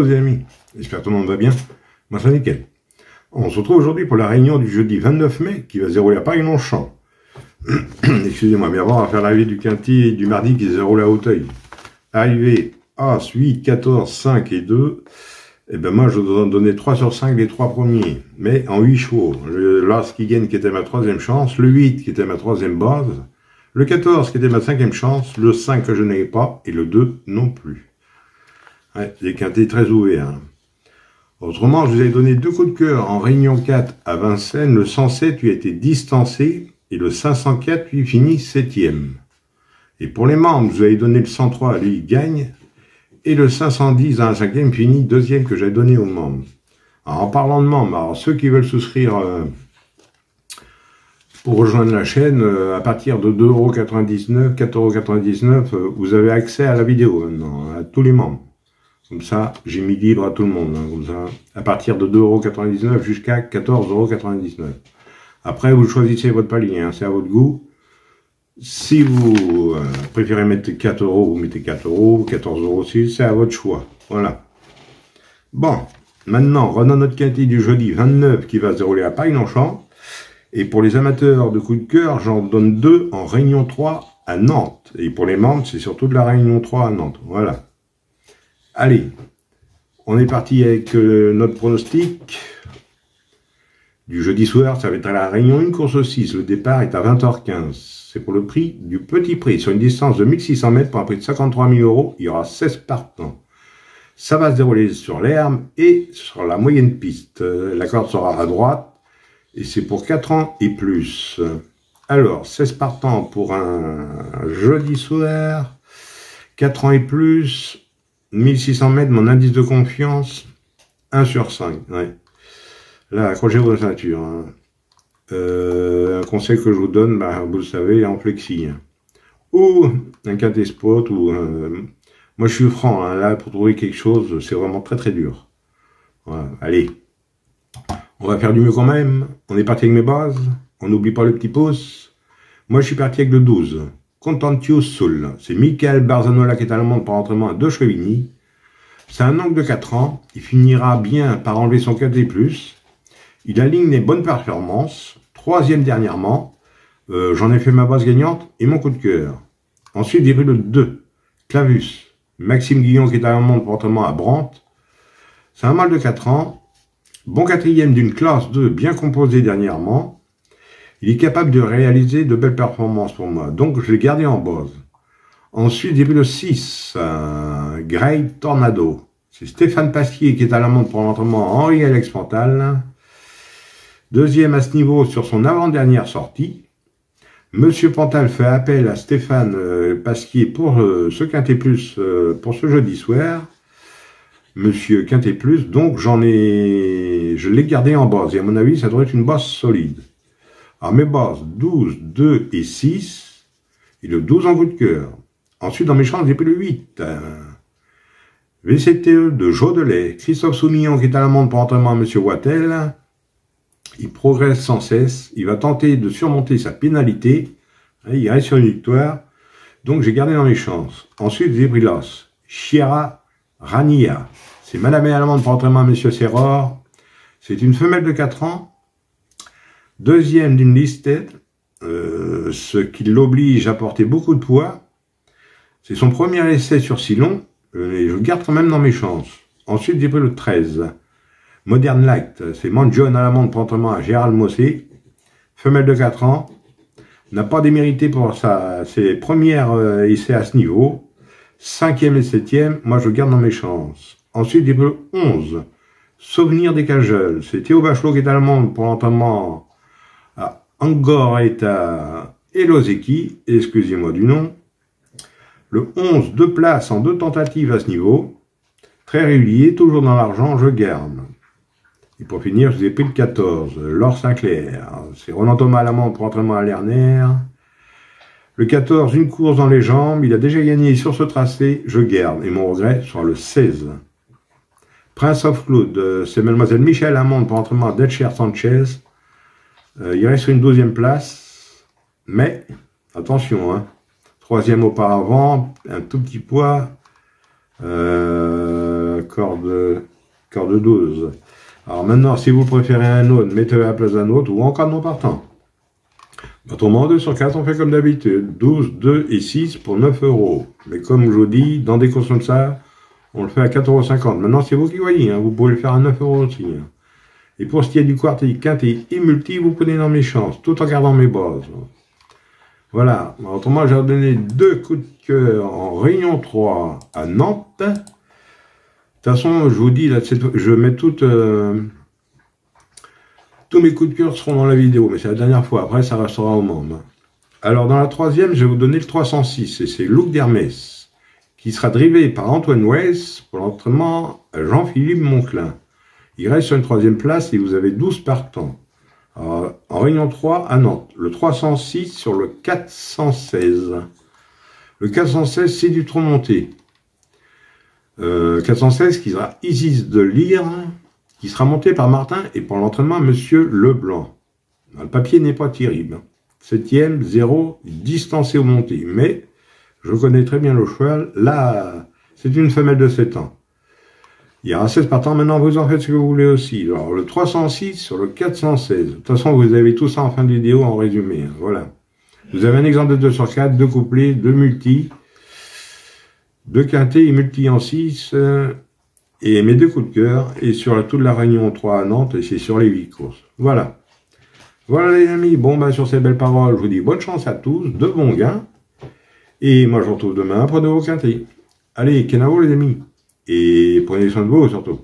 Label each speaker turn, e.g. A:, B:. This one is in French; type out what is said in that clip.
A: les amis, j'espère que tout le monde va bien, moi c'est nickel. On se retrouve aujourd'hui pour la réunion du jeudi 29 mai qui va se dérouler à Paris-Longchamp. Excusez-moi, mais avant on va faire l'arrivée du quintet du mardi qui se déroule à Auteuil. Arrivée As, 8, 14, 5 et 2, et ben moi je dois donner 3 sur 5 les 3 premiers, mais en 8 chevaux. L'As qui gagne qui était ma troisième chance, le 8 qui était ma troisième base, le 14 qui était ma cinquième chance, le 5 que je n'avais pas, et le 2 non plus. Ouais, des quintets très ouverts. Hein. Autrement, je vous ai donné 2 coups de cœur en réunion 4 à Vincennes. Le 107 lui a été distancé et le 504 lui finit 7e. Et pour les membres, je vous avais donné le 103, lui il gagne. Et le 510 dans la 5e finit 2e que j'avais donné aux membres. Alors, en parlant de membres, alors, ceux qui veulent souscrire pour rejoindre la chaîne, à partir de 2,99 €, 4,99 €, vous avez accès à la vidéo maintenant, à tous les membres. Comme ça, j'ai mis libre à tout le monde. Hein, comme ça, à partir de 2,99 € jusqu'à 14,99 €. Après, vous choisissez votre palier, hein, c'est à votre goût. Si vous préférez mettre 4 €, vous mettez 4 €, 14 € aussi, c'est à votre choix. Voilà. Bon, maintenant, renons notre quintet du jeudi 29 qui va se dérouler à Paris-Longchamp. Et pour les amateurs de coups de cœur, j'en donne 2 en Réunion 3 à Nantes. Et pour les membres, c'est surtout de la Réunion 3 à Nantes. Voilà. Allez, on est parti avec notre pronostic du jeudi soir. Ça va être à la Réunion 1, course 6. Le départ est à 20h15. C'est pour le prix du petit prix. Sur une distance de 1600 mètres pour un prix de 53 000 €, il y aura 16 partants. Ça va se dérouler sur l'herbe et sur la moyenne piste. La corde sera à droite et c'est pour 4 ans et plus. Alors, 16 partants pour un jeudi soir, 4 ans et plus... 1600 mètres, mon indice de confiance, 1 sur 5. Ouais. Là, accrochez vos ceintures. Hein. Un conseil que je vous donne, bah, vous le savez, en flexi. Hein. Ou un quintet spot. Ou, moi, je suis franc. Hein, là, pour trouver quelque chose, c'est vraiment très très dur. Voilà. Allez, on va faire du mieux quand même. On est parti avec mes bases. On n'oublie pas le petit pouce. Moi, je suis parti avec le 12. Contentious Soul. C'est Michael Barzanola qui est à l'amende par entraînement à 2 Chevigny. C'est un oncle de 4 ans. Il finira bien par enlever son quintet plus. Il aligne les bonnes performances. 3e dernièrement. J'en ai fait ma base gagnante et mon coup de cœur. Ensuite, j'ai pris le 2. Clavus. Maxime Guillon qui est à l'amende par entraînement à Brandt. C'est un mâle de 4 ans. Bon 4e d'une classe 2 bien composée dernièrement. Il est capable de réaliser de belles performances pour moi. Donc, je l'ai gardé en base. Ensuite, j'ai vu le 6, Great Tornado. C'est Stéphane Pasquier qui est à l'amende pour l'entraînement Henri-Alex Pantal. 2e à ce niveau sur son avant-dernière sortie. Monsieur Pantal fait appel à Stéphane Pasquier pour ce Quintet Plus pour ce jeudi soir. Monsieur Quintet Plus, donc je l'ai gardé en base. Et à mon avis, ça doit être une base solide. Alors mes bases, 12, 2 et 6, et le 12 en coup de cœur. Ensuite, dans mes chances, j'ai pris le 8. VCTE de Jodelet, Christophe Soumillon qui est à l'amende pour entraînement à M. Wattel. Il progresse sans cesse, il va tenter de surmonter sa pénalité. Il reste sur une victoire, donc j'ai gardé dans mes chances. Ensuite, j'ai pris l'As, Chiara Rania. C'est Madame et à l'amende pour entraînement à M. Serror. C'est une femelle de 4 ans. 2e d'une listed, ce qui l'oblige à porter beaucoup de poids. C'est son premier essai sur si long, et je le garde quand même dans mes chances. Ensuite, j'ai pris le 13. Modern Light, c'est Manjon à l'amende pour entraînement à Gérald Mossé. Femelle de 4 ans, n'a pas démérité pour ses premiers essais à ce niveau. 5e et 7e, moi je le garde dans mes chances. Ensuite, j'ai pris le 11. Souvenir des Cajoles, c'est Théo Bachelot qui est à l'amende pour l'entraînement à Angoreta et Lozeki, excusez-moi du nom. Le 11, 2 places en 2 tentatives à ce niveau. Très régulier, toujours dans l'argent, je garde. Et pour finir, je vous ai pris le 14, Laure Sinclair. C'est Roland Thomas à l'amende pour entraînement à Lerner. Le 14, une course dans les jambes, il a déjà gagné sur ce tracé, je garde. Et mon regret sera le 16. Prince of Cloud, c'est Mademoiselle Michel Amande pour entraînement à Delcher Sanchez. Il reste sur une 12e place, mais attention, hein, 3e auparavant, un tout petit poids, corde 12. Alors maintenant, si vous préférez un autre, mettez à la place d'un autre ou encore non partant. Autrement, 2 sur 4, on fait comme d'habitude. 12, 2 et 6 pour 9 €. Mais comme je vous dis, dans des courses comme ça, on le fait à 4,50 €. Maintenant, c'est vous qui voyez, hein, vous pouvez le faire à 9 € aussi. Hein. Et pour ce qui est du quartier, quintet et multi, vous prenez dans mes chances, tout en gardant mes bases. Voilà. Autrement, j'ai donné 2 coups de cœur en Réunion 3 à Nantes. De toute façon, je vous dis, là, je mets tous mes coups de cœur seront dans la vidéo, mais c'est la dernière fois. Après, ça restera au monde. Alors, dans la troisième, je vais vous donner le 306, et c'est Look d'Hermès, qui sera drivé par Antoine Weiss pour l'entraînement à Jean-Philippe Monclin. Il reste sur une troisième place et vous avez 12 partants. Alors, en Réunion 3 à Nantes, le 306 sur le 416. Le 416, c'est du trop monté. 416 qui sera Isis de Lyre, qui sera monté par Martin et pour l'entraînement, Monsieur Leblanc. Le papier n'est pas terrible. 7e, 0, distancé au monté. Mais, je connais très bien le cheval. Là, c'est une femelle de 7 ans. Il y aura 16 partants. Maintenant, vous en faites ce que vous voulez aussi. Alors, le 306 sur le 416. De toute façon, vous avez tout ça en fin de vidéo en résumé. Hein. Voilà. Vous avez un exemple de 2 sur 4, 2 couplets, 2 multis, 2 quintés et multi en 6. Et mes 2 coups de cœur. Et sur toute la Réunion 3 à Nantes. Et c'est sur les 8 courses. Voilà. Voilà les amis. Bon, bah, sur ces belles paroles, je vous dis bonne chance à tous. De bons gains. Et moi, je vous retrouve demain. Prenez vos quintés. Allez, Kenavo les amis. Et prenez soin de vous surtout.